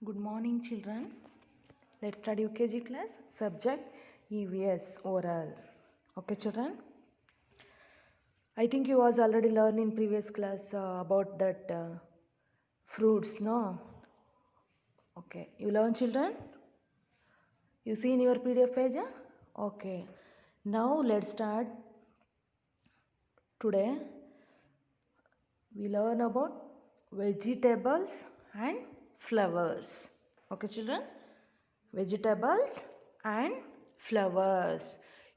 Good morning, children. Let's study UKG class. Subject EVS oral. Okay, children. I think you was already learned in previous class about that fruits, no? Okay, you learn, children. You see in your PDF page? Okay. Now let's start. Today we learn about vegetables and flowers. Okay, children. Vegetables and flowers.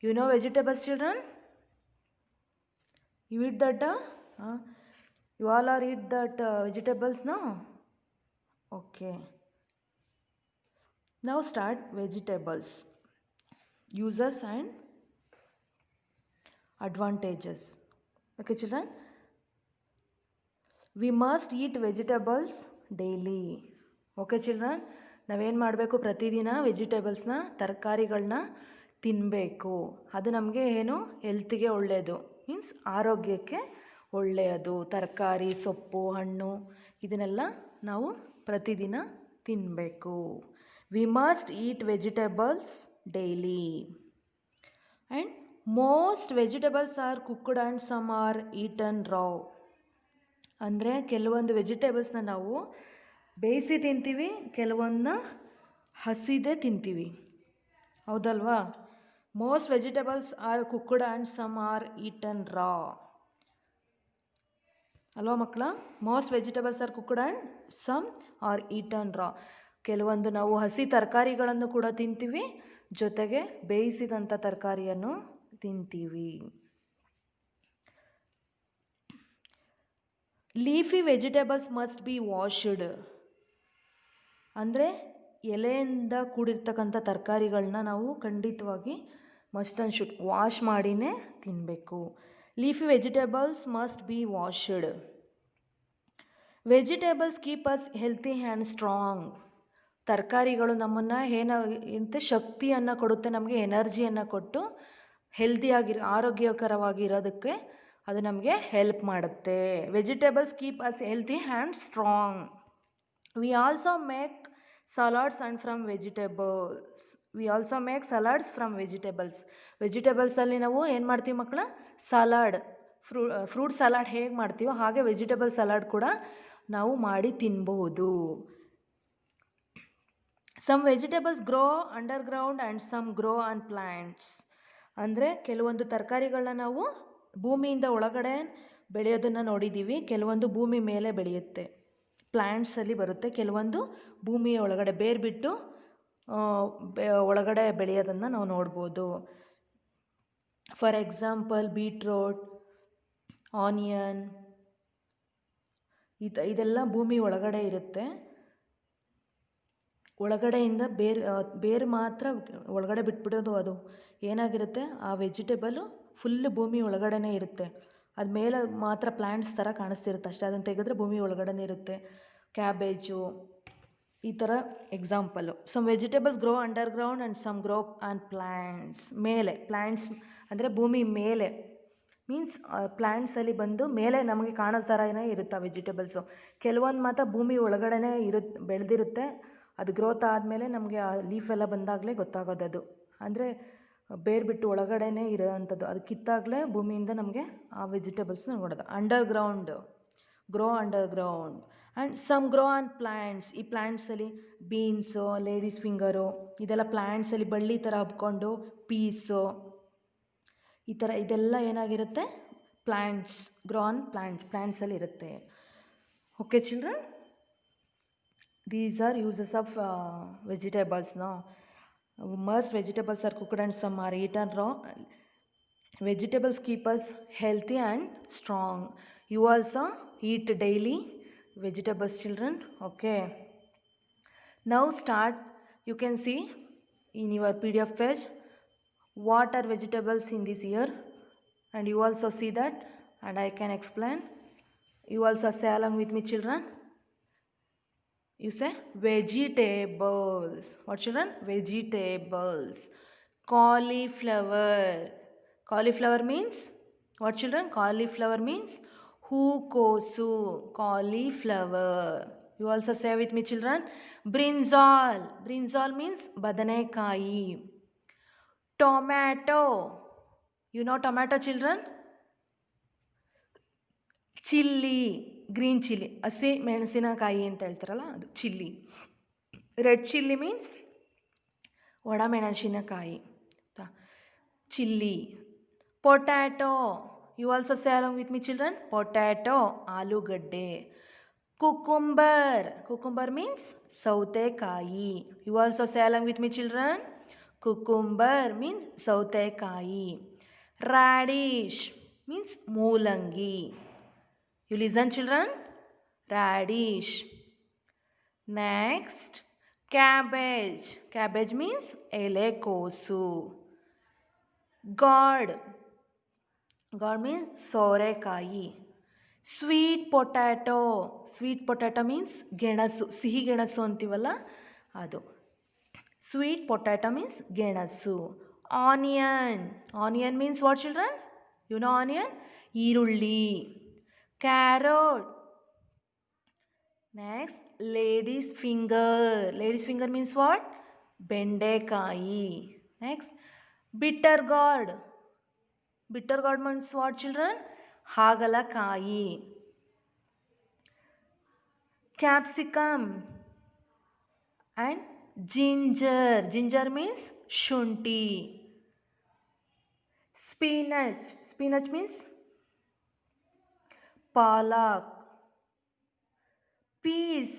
You know vegetables, children? You eat that? You all are eat that vegetables, no? Okay. Now start vegetables. Uses and advantages. Okay, children? We must eat vegetables daily. Okay children, ನಾವೇನು ಮಾಡಬೇಕು? ಪ್ರತಿದಿನ ವೆಜಿಟೇಬಲ್ಸ್ನ, ತರಕಾರಿಗಳನ್ನ ತಿನ್ನಬೇಕು. ಅದು ನಮಗೆ ಏನು ಹೆಲ್ತಿಗೆ ಒಳ್ಳೆಯದು, ಮೀನ್ಸ್ ಆರೋಗ್ಯಕ್ಕೆ ಒಳ್ಳೆಯದು. ತರಕಾರಿ, ಸೊಪ್ಪು, ಹಣ್ಣು ಇದನ್ನೆಲ್ಲ ನಾವು ಪ್ರತಿದಿನ ತಿನ್ನಬೇಕು. We must eat vegetables daily. And most vegetables are cooked and some are eaten raw. ಅಂದರೆ ಕೆಲವೊಂದು ವೆಜಿಟೇಬಲ್ಸ್ನ ನಾವು ಬೇಯಿಸಿ ತಿಂತೀವಿ, ಕೆಲವೊಂದನ್ನ ಹಸಿದೇ ತಿಂತೀವಿ, ಹೌದಲ್ವಾ? Most vegetables are cooked and some are eaten raw. ಅಲ್ವಾ ಮಕ್ಕಳ? Most vegetables are cooked and some are eaten raw. ಕೆಲವೊಂದು ನಾವು ಹಸಿ ತರಕಾರಿಗಳನ್ನು ಕೂಡ ತಿಂತೀವಿ, ಜೊತೆಗೆ ಬೇಯಿಸಿದಂಥ ತರಕಾರಿಯನ್ನು ತಿಂತೀವಿ. Leafy vegetables must be washed. ಅಂದರೆ ಎಲೆಯಿಂದ ಕೂಡಿರ್ತಕ್ಕಂಥ ತರಕಾರಿಗಳನ್ನ ನಾವು ಖಂಡಿತವಾಗಿ ಮಸ್ಟ್ ಆ್ಯಂಡ್ ಶುಡ್ ವಾಶ್ ಮಾಡಿನೇ ತಿನ್ನಬೇಕು. Leafy vegetables must be washed. Vegetables keep us healthy and strong. ತರಕಾರಿಗಳು ನಮ್ಮನ್ನು ಏನಂತೆ ಶಕ್ತಿಯನ್ನು ಕೊಡುತ್ತೆ, ನಮಗೆ ಎನರ್ಜಿಯನ್ನು ಕೊಟ್ಟು ಆರೋಗ್ಯಕರವಾಗಿರೋದಕ್ಕೆ ಅದು ನಮಗೆ ಹೆಲ್ಪ್ ಮಾಡುತ್ತೆ. Vegetables keep us healthy and strong. We also make salads and from vegetables. We also make salads from vegetables. ವೆಜಿಟೇಬಲ್ಸಲ್ಲಿ ನಾವು ಏನು ಮಾಡ್ತೀವಿ ಮಕ್ಕಳ? ಸಲಾಡ್, ಫ್ರೂಟ್ ಸಲಾಡ್ ಹೇಗೆ ಮಾಡ್ತೀವೋ ಹಾಗೆ ವೆಜಿಟೇಬಲ್ ಸಲಾಡ್ ಕೂಡ ನಾವು ಮಾಡಿ ತಿನ್ನಬಹುದು. Some vegetables grow underground and some grow on plants. ಅಂದರೆ ಕೆಲವೊಂದು ತರಕಾರಿಗಳನ್ನ ನಾವು ಭೂಮಿಯಿಂದ ಒಳಗಡೆ ಬೆಳೆಯೋದನ್ನು ನೋಡಿದ್ದೀವಿ, ಕೆಲವೊಂದು ಭೂಮಿ ಮೇಲೆ ಬೆಳೆಯುತ್ತೆ, ಪ್ಲ್ಯಾಂಟ್ಸಲ್ಲಿ ಬರುತ್ತೆ. ಕೆಲವೊಂದು ಭೂಮಿಯ ಒಳಗಡೆ ಬೇರು ಬಿಟ್ಟು ಒಳಗಡೆ ಬೆಳೆಯೋದನ್ನು ನಾವು ನೋಡ್ಬೋದು. ಫಾರ್ ಎಕ್ಸಾಂಪಲ್ ಬೀಟ್ರೋಟ್, ಆನಿಯನ್, ಇದೆಲ್ಲ ಭೂಮಿ ಒಳಗಡೆ ಇರುತ್ತೆ. ಒಳಗಡೆಯಿಂದ ಬೇರು ಮಾತ್ರ ಒಳಗಡೆ ಬಿಟ್ಬಿಡೋದು. ಅದು ಏನಾಗಿರುತ್ತೆ, ಆ ವೆಜಿಟೇಬಲು ಫುಲ್ ಭೂಮಿ ಒಳಗಡೆನೇ ಇರುತ್ತೆ. ಅದು ಮೇಲೆ ಮಾತ್ರ ಪ್ಲ್ಯಾಂಟ್ಸ್ ಥರ ಕಾಣಿಸ್ತಿರುತ್ತೆ ಅಷ್ಟೇ. ಅದನ್ನು ತೆಗೆದ್ರೆ ಭೂಮಿ ಒಳಗಡೆನೇ ಇರುತ್ತೆ. ಕ್ಯಾಬೇಜು ಈ ಥರ example. Some vegetables grow underground and some grow on plants. ಮೇಲೆ ಪ್ಲ್ಯಾಂಟ್ಸ್ ಅಂದರೆ ಭೂಮಿ ಮೇಲೆ, ಮೀನ್ಸ್ ಪ್ಲ್ಯಾಂಟ್ಸಲ್ಲಿ ಬಂದು ಮೇಲೆ ನಮಗೆ ಕಾಣೋ ಥರನೇ ಇರುತ್ತೆ ಆ ವೆಜಿಟೇಬಲ್ಸು. ಕೆಲವೊಂದು ಮಾತ್ರ ಭೂಮಿ ಒಳಗಡೆನೇ ಬೆಳೆದಿರುತ್ತೆ. ಅದು ಗ್ರೋತ್ ಆದಮೇಲೆ ನಮಗೆ ಆ ಲೀಫೆಲ್ಲ ಬಂದಾಗಲೇ ಗೊತ್ತಾಗೋದು. ಅಂದರೆ ಬೇರು ಬಿಟ್ಟು ಒಳಗಡೆನೇ ಇರೋವಂಥದ್ದು. ಅದು ಕಿತ್ತಾಗಲೇ ಭೂಮಿಯಿಂದ ನಮಗೆ ಆ ವೆಜಿಟೇಬಲ್ಸ್ನ ನೋಡೋದು. Underground, grow underground. And some grow on plants. ಈ ಪ್ಲ್ಯಾಂಟ್ಸಲ್ಲಿ ಬೀನ್ಸು, ಲೇಡೀಸ್ ಫಿಂಗರು ಇದೆಲ್ಲ ಪ್ಲ್ಯಾಂಟ್ಸಲ್ಲಿ ಬಳ್ಳಿ ಥರ ಹಬ್ಕೊಂಡು, ಪೀಸು ಈ ಥರ ಇದೆಲ್ಲ ಏನಾಗಿರುತ್ತೆ? ಪ್ಲ್ಯಾಂಟ್ಸ್, ಗ್ರೋ ಆನ್ ಪ್ಲ್ಯಾಂಟ್ಸಲ್ಲಿ ಇರುತ್ತೆ. Okay children, these are uses of vegetables. No, most vegetables are cooked and some are eaten raw. Vegetables keep us healthy and strong. You also eat daily vegetables, children. Okay, now start. You can see in your PDF page what are vegetables in this year, and you also see that, and I can explain. You also say along with me, children. You say vegetables. What, children? Vegetables. Cauliflower. Cauliflower means what, children? Cauliflower means hookosu. Cauliflower. You also say with me, children. Brinjal. Brinjal means badanekayi. Tomato. You know tomato, children? Chilli, green chilli, ಹಸಿ ಮೆಣಸಿನಕಾಯಿ ಅಂತ ಹೇಳ್ತಾರಲ್ಲ ಅದು chilli. Red chilli means ಒಣಮೆಣಸಿನಕಾಯಿ, chilli. Potato, you also say along with me children. Potato, ಆಲೂಗಡ್ಡೆ. Cucumber, cucumber means ಸೌತೆಕಾಯಿ. You also say along with me children. Cucumber means ಸೌತೆಕಾಯಿ. Radish means ಮೂಲಂಗಿ. You listen, children. Radish. Next, cabbage. Cabbage means elekosu. Gourd. Gourd means sorekai. Sweet potato. Sweet potato means genasu. Sihi genasu antivalla adu. Sweet potato means genasu. Onion. Onion means what, children? You know onion? Irulli. Carrot. Next, lady's finger. Lady's finger means what? Bendekai. Next, bitter gourd. Bitter gourd means what, children? Hagalakai. Capsicum and ginger. Ginger means shunti. Spinach. Spinach means palak. Peas.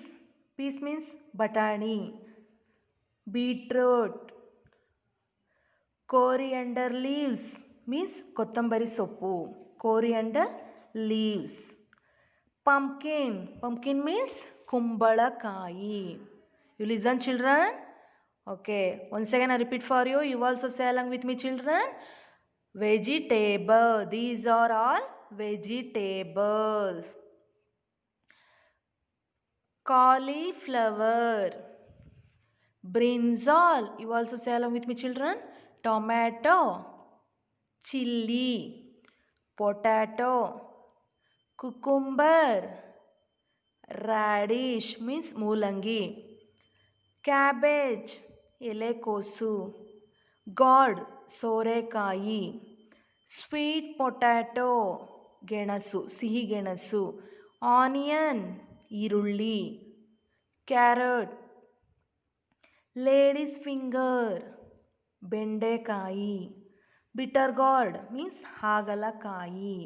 Peas means batani. Beetroot. Coriander leaves means kottambari soppu. Coriander leaves. Pumpkin. Pumpkin means kumbalakayi. You listen, children? Okay. Once again I repeat for you. You also say along with me, children. Vegetable. These are all vegetables. Cauliflower. Brinjal. You also say along with me, children. Tomato. Chilli. Potato. Cucumber. Radish means ಮೂಲಂಗಿ. Cabbage. ಎಲೆಕೋಸು. Gourd. ಸೋರೆಕಾಯಿ. Sweet potato. ಗೆಣಸು, ಸಿಹಿ ಗೆಣಸು. Onion. ಈರುಳ್ಳಿ. Carrot. Lady's finger. ಬೆಂಡೆಕಾಯಿ. Bitter gourd means ಹಾಗಲಕಾಯಿ.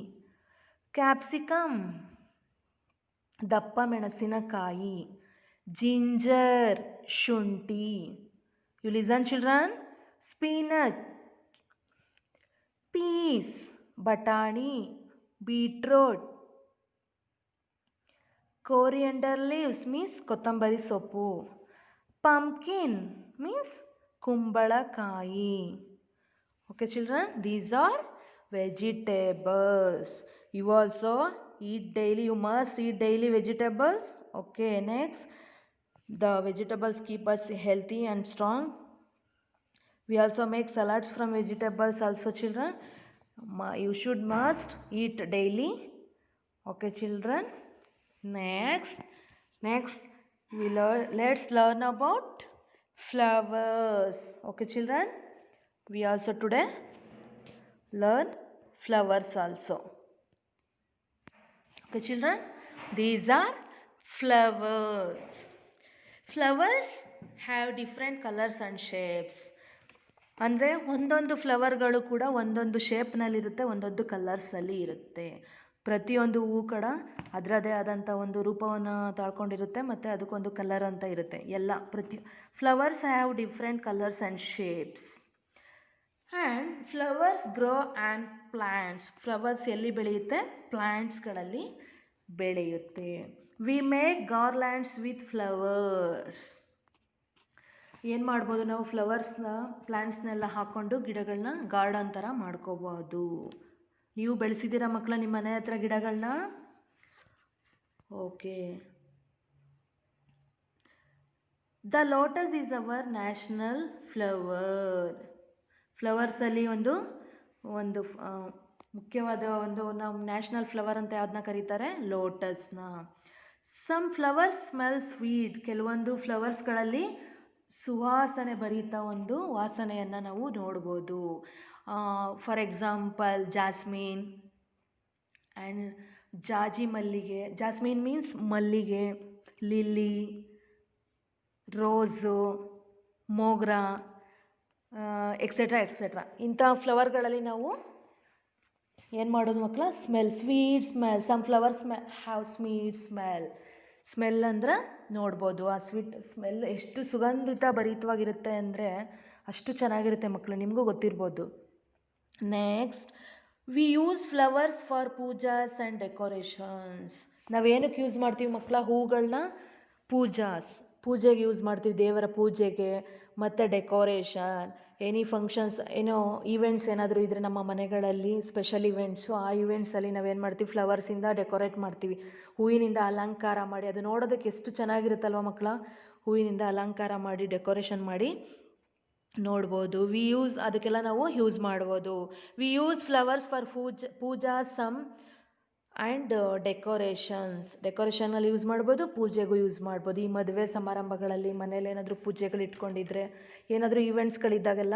Capsicum. ದಪ್ಪ ಮೆಣಸಿನಕಾಯಿ. Ginger. ಶುಂಠಿ. You listen, children. Spinach. Peas. ಬಟಾಣಿ. Beetroot. Coriander leaves means ಕೊತ್ತಂಬರಿ ಸೊಪ್ಪು. Pumpkin means ಕುಂಬಳಕಾಯಿ. Okay, children, these are vegetables. You also eat daily. You must eat daily vegetables. Okay, next, the vegetables keep us healthy and strong. We also make salads from vegetables also, children. You should must eat daily. Okay, children. Next let's learn about flowers. Okay, children, we also today learn flowers also. Okay, children, these are flowers. Flowers have different colors and shapes. ಅಂದರೆ ಒಂದೊಂದು ಫ್ಲವರ್ಗಳು ಕೂಡ ಒಂದೊಂದು ಶೇಪ್ನಲ್ಲಿರುತ್ತೆ, ಒಂದೊಂದು ಕಲರ್ಸಲ್ಲಿ ಇರುತ್ತೆ. ಪ್ರತಿಯೊಂದು ಹೂ ಕೂಡ ಅದರದೇ ಆದಂಥ ಒಂದು ರೂಪವನ್ನು ತಾಳ್ಕೊಂಡಿರುತ್ತೆ ಮತ್ತು ಅದಕ್ಕೊಂದು ಕಲರ್ ಅಂತ ಇರುತ್ತೆ. Flowers have different colours and shapes. And flowers grow and plants. Flowers ಎಲ್ಲಿ ಬೆಳೆಯುತ್ತೆ? ಪ್ಲ್ಯಾಂಟ್ಸ್ಗಳಲ್ಲಿ ಬೆಳೆಯುತ್ತೆ. We make garlands with flowers. ಏನು ಮಾಡ್ಬೋದು ನಾವು? ಫ್ಲವರ್ಸ್ನ ಪ್ಲ್ಯಾಂಟ್ಸ್ನೆಲ್ಲ ಹಾಕ್ಕೊಂಡು ಗಿಡಗಳನ್ನ ಗಾರ್ಡನ್ ಥರ ಮಾಡ್ಕೋಬೋದು. ನೀವು ಬೆಳೆಸಿದ್ದೀರಾ ಮಕ್ಕಳ ನಿಮ್ಮ ಮನೆ ಹತ್ರ ಗಿಡಗಳನ್ನ? Okay. The lotus is our national flower. ಫ್ಲವರ್ಸಲ್ಲಿ ಒಂದು ಮುಖ್ಯವಾದ ಒಂದು ನಾವು ನ್ಯಾಷನಲ್ ಫ್ಲವರ್ ಅಂತ ಯಾವ್ದನ್ನ ಕರೀತಾರೆ? ಲೋಟಸ್ನ. Some flowers smell sweet. ಕೆಲವೊಂದು ಫ್ಲವರ್ಸ್ಗಳಲ್ಲಿ ಸುವಾಸನೆ ಭರಿತ ಒಂದು ವಾಸನೆಯನ್ನು ನಾವು ನೋಡ್ಬೋದು. ಫಾರ್ ಎಕ್ಸಾಂಪಲ್ ಜಾಸ್ಮಿನ್ ಆ್ಯಂಡ್ ಜಾಜಿ ಮಲ್ಲಿಗೆ. ಜಾಸ್ಮಿನ್ ಮೀನ್ಸ್ ಮಲ್ಲಿಗೆ, ಲಿಲ್ಲಿ, ರೋಸು, ಮೋಗ್ರಾ, ಎಕ್ಸೆಟ್ರಾ ಎಕ್ಸೆಟ್ರಾ. ಇಂಥ ಫ್ಲವರ್ಗಳಲ್ಲಿ ನಾವು ಏನು ಮಾಡೋದು ಮಕ್ಕಳ? Sweet smell. Some flowers have sweet smell ಅಂದ್ರೆ ನೋಡ್ಬೋದು. ಆ ಸ್ವೀಟ್ ಸ್ಮೆಲ್ ಎಷ್ಟು ಸುಗಂಧಿತ ಭರಿತವಾಗಿರುತ್ತೆ ಅಂದರೆ ಅಷ್ಟು ಚೆನ್ನಾಗಿರುತ್ತೆ ಮಕ್ಕಳು, ನಿಮಗೂ ಗೊತ್ತಿರ್ಬೋದು. Next, we use flowers for pujas and decorations. ನಾವೇನಕ್ಕೆ ಯೂಸ್ ಮಾಡ್ತೀವಿ ಮಕ್ಕಳ? ಹೂಗಳನ್ನ ಪೂಜೆಗೆ ಯೂಸ್ ಮಾಡ್ತೀವಿ, ದೇವರ ಪೂಜೆಗೆ, ಮತ್ತು ಡೆಕೋರೇಷನ್, ಎನಿ ಫಂಕ್ಷನ್ಸ್, ಏನೋ ಈವೆಂಟ್ಸ್ ಏನಾದರೂ ಇದ್ದರೆ ನಮ್ಮ ಮನೆಗಳಲ್ಲಿ ಸ್ಪೆಷಲ್ ಇವೆಂಟ್ಸು, ಆ ಇವೆಂಟ್ಸಲ್ಲಿ ನಾವೇನು ಮಾಡ್ತೀವಿ? ಫ್ಲವರ್ಸಿಂದ ಡೆಕೋರೇಟ್ ಮಾಡ್ತೀವಿ, ಹೂವಿನಿಂದ ಅಲಂಕಾರ ಮಾಡಿ. ಅದು ನೋಡೋದಕ್ಕೆ ಎಷ್ಟು ಚೆನ್ನಾಗಿರುತ್ತಲ್ವ ಮಕ್ಕಳ? ಹೂವಿನಿಂದ ಅಲಂಕಾರ ಮಾಡಿ, ಡೆಕೋರೇಷನ್ ಮಾಡಿ ನೋಡ್ಬೋದು. ಅದಕ್ಕೆಲ್ಲ ನಾವು ಯೂಸ್ ಮಾಡ್ಬೋದು. We use flowers for puja some and ಡೆಕೋರೇಷನಲ್ಲಿ ಯೂಸ್ ಮಾಡ್ಬೋದು, ಪೂಜೆಗೂ ಯೂಸ್ ಮಾಡ್ಬೋದು. ಈ ಮದುವೆ ಸಮಾರಂಭಗಳಲ್ಲಿ ಮನೇಲಿ ಏನಾದರೂ ಪೂಜೆಗಳು ಇಟ್ಕೊಂಡಿದ್ರೆ, ಏನಾದರೂ ಈವೆಂಟ್ಸ್ಗಳಿದ್ದಾಗೆಲ್ಲ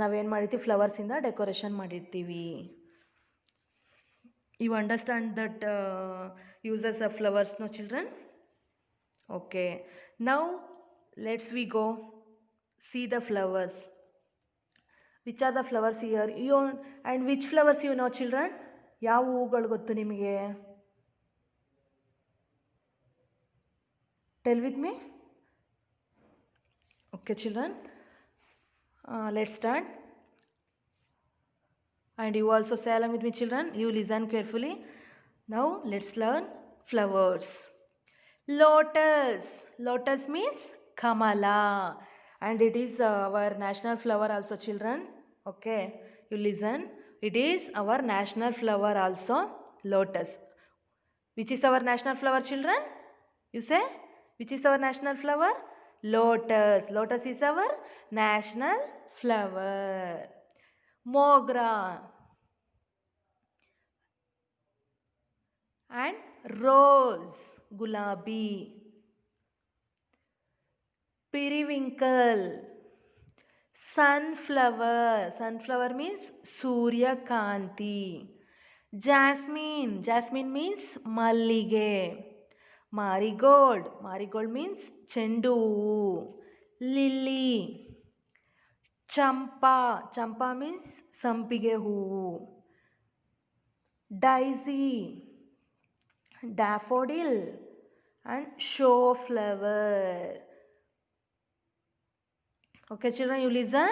ನಾವೇನು ಮಾಡಿರ್ತೀವಿ? ಫ್ಲವರ್ಸಿಂದ ಡೆಕೋರೇಷನ್ ಮಾಡಿರ್ತೀವಿ. You understand that uses of flowers, no children? Okay, now let's we go see the flowers. Which are the flowers here? And which flowers you know, children? ಯಾವ ಹೂಗಳು ಗೊತ್ತು ನಿಮಗೆ? Tell with me. Okay children, let's start. And you also say along with me children. You listen carefully. Now let's learn flowers. Lotus means Kamala. And it is our national flower also children. Okay, you listen. It is our national flower also, lotus. Which is our national flower children? You say, which is our national flower? Lotus. Lotus is our national flower. Mogra and rose, gulabi. Periwinkle, sunflower means Suryakanti. Jasmine means mallige. Marigold means chendu. Lily, champa means sampige hoovu. Daisy, daffodil and show flower. Okay children, you listen.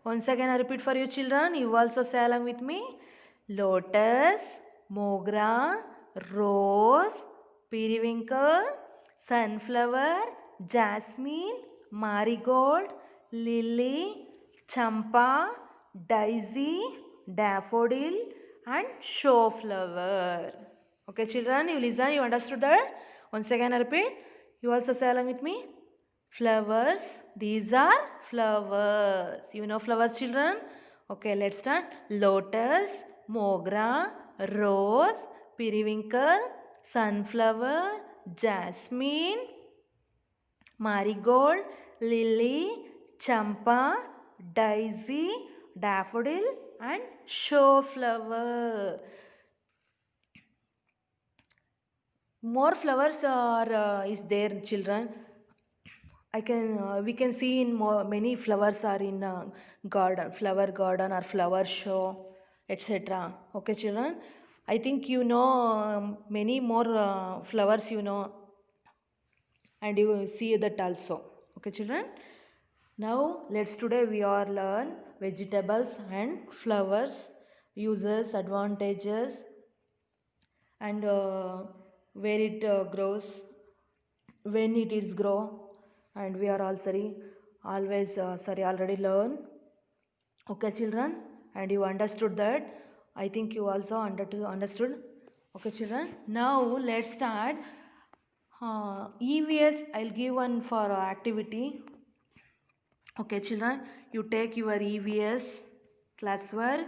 Once again I repeat for you children. You also say along with me. Lotus, mogra, rose, periwinkle, sunflower, jasmine, marigold, lily, champa, daisy, daffodil and show flower. Okay children, you listen. You understood that? Once again I repeat. You also say along with me. Flowers, these are flowers. You know flowers children? Okay, let's start. Lotus, mogra, rose, periwinkle, sunflower, jasmine, marigold, lily, champa, daisy, daffodil and show flower. More flowers is there children. We can see in many flowers are in flower garden or flower show, etc. Okay children, I think you know many more flowers you know, and you see that also. Okay children, now today we are learn vegetables and flowers, uses, advantages and where it grows, when it is grow, and we are already learn. Okay children, and you understood that. I think you also understood. Okay children, now let's start. EVS I'll give one for activity. Okay children, you take your EVS classwork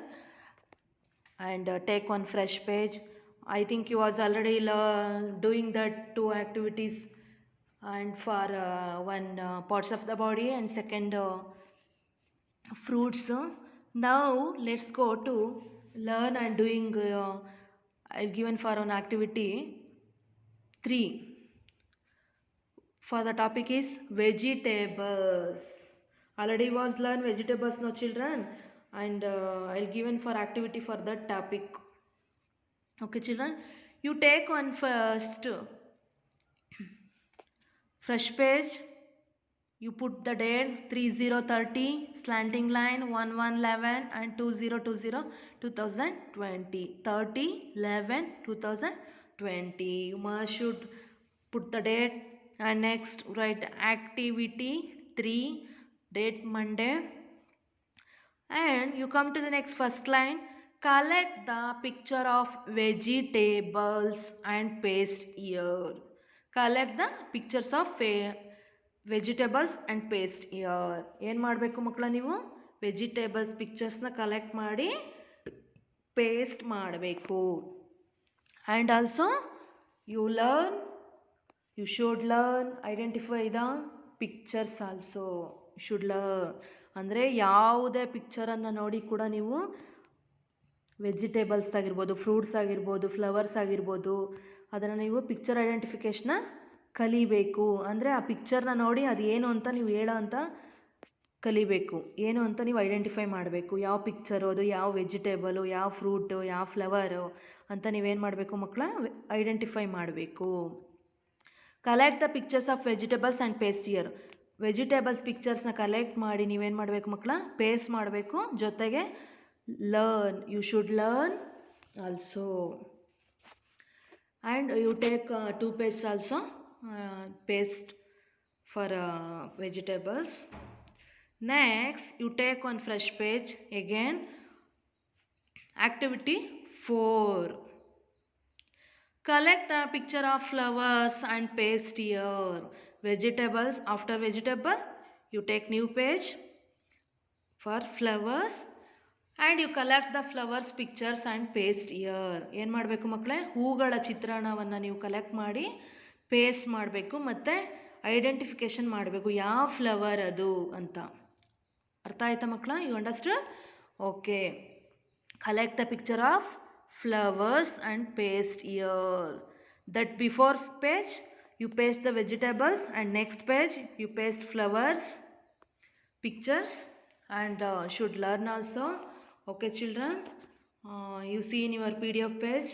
and take one fresh page, I think you was already doing that two activities, and for one parts of the body and second fruits. Now let's go to learn and doing. I'll given for an activity 3. For the topic is vegetables. Already was learn vegetables, no children, and I'll given for activity for that topic. Okay, children, you take one first fresh page. You put the date 3030, slanting line 1111 and 2020 2020 30 11 2020. You must should put the date, and next write activity 3, date Monday, and you come to the next first line. Collect the picture of vegetables and paste here. Collect the pictures of vegetables and paste here. ಏನು ಮಾಡಬೇಕು ಮಕ್ಕಳ, ನೀವು vegetables ಪಿಕ್ಚರ್ಸ್ನ collect ಮಾಡಿ paste ಮಾಡಬೇಕು. And also you should learn identify the pictures also. Should learn ಅಂದರೆ ಯಾವುದೇ ಪಿಕ್ಚರನ್ನು ನೋಡಿ ಕೂಡ ನೀವು ವೆಜಿಟೇಬಲ್ಸ್ ಆಗಿರ್ಬೋದು, ಫ್ರೂಟ್ಸ್ ಆಗಿರ್ಬೋದು, ಫ್ಲವರ್ಸ್ ಆಗಿರ್ಬೋದು, ಅದನ್ನು ನೀವು ಪಿಕ್ಚರ್ ಐಡೆಂಟಿಫಿಕೇಷನ್ನ ಕಲಿಬೇಕು. ಅಂದರೆ ಆ ಪಿಕ್ಚರ್ನ ನೋಡಿ ಅದು ಏನು ಅಂತ ನೀವು ಹೇಳೋ ಅಂತ ಕಲಿಬೇಕು. ಏನು ಅಂತ ನೀವು ಐಡೆಂಟಿಫೈ ಮಾಡಬೇಕು. ಯಾವ ಪಿಕ್ಚರು ಅದು, ಯಾವ ವೆಜಿಟೇಬಲು, ಯಾವ ಫ್ರೂಟು, ಯಾವ ಫ್ಲವರು ಅಂತ ನೀವೇನು ಮಾಡಬೇಕು ಮಕ್ಕಳ, ಐಡೆಂಟಿಫೈ ಮಾಡಬೇಕು. Collect the pictures of vegetables and paste here. Vegetables ಪಿಕ್ಚರ್ಸ್ನ ಕಲೆಕ್ಟ್ ಮಾಡಿ ನೀವೇನು ಮಾಡಬೇಕು ಮಕ್ಕಳ, ಪೇಸ್ಟ್ ಮಾಡಬೇಕು. ಜೊತೆಗೆ learn, you should learn also. And you take 2 pages also. Paste for vegetables. Next you take one fresh page again. Activity 4. Collect the picture of flowers and paste here. Vegetables. After vegetable you take new page for flowers and you collect the flowers pictures and paste here. ಏನು ಮಾಡಬೇಕು ಮಕ್ಕಳೇ, ಹೂಗಳ ಚಿತ್ರಣವನ್ನು ನೀವು collect ಮಾಡಿ paste ಮಾಡಬೇಕು ಮತ್ತು identification ಮಾಡಬೇಕು ಯಾವ ಫ್ಲವರ್ ಅದು ಅಂತ. ಅರ್ಥ ಆಯ್ತಾ ಮಕ್ಕಳ? You understand? Okay. Collect the picture of flowers and paste here. That before page you paste the vegetables and next page you paste flowers pictures and should learn also. Okay children, you see in your PDF page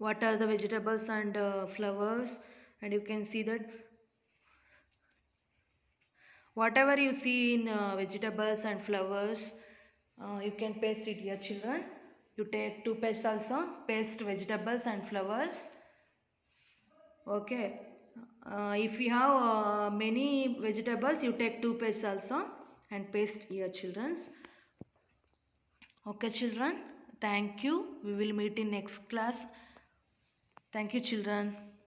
what are the vegetables and flowers, and you can see that whatever you see in vegetables and flowers you can paste it here children. You take 2 pages also, paste vegetables and flowers. Okay. If you have many vegetables you take 2 pages also and paste here children. Okay children, thank you. We will meet in next class. Thank you children.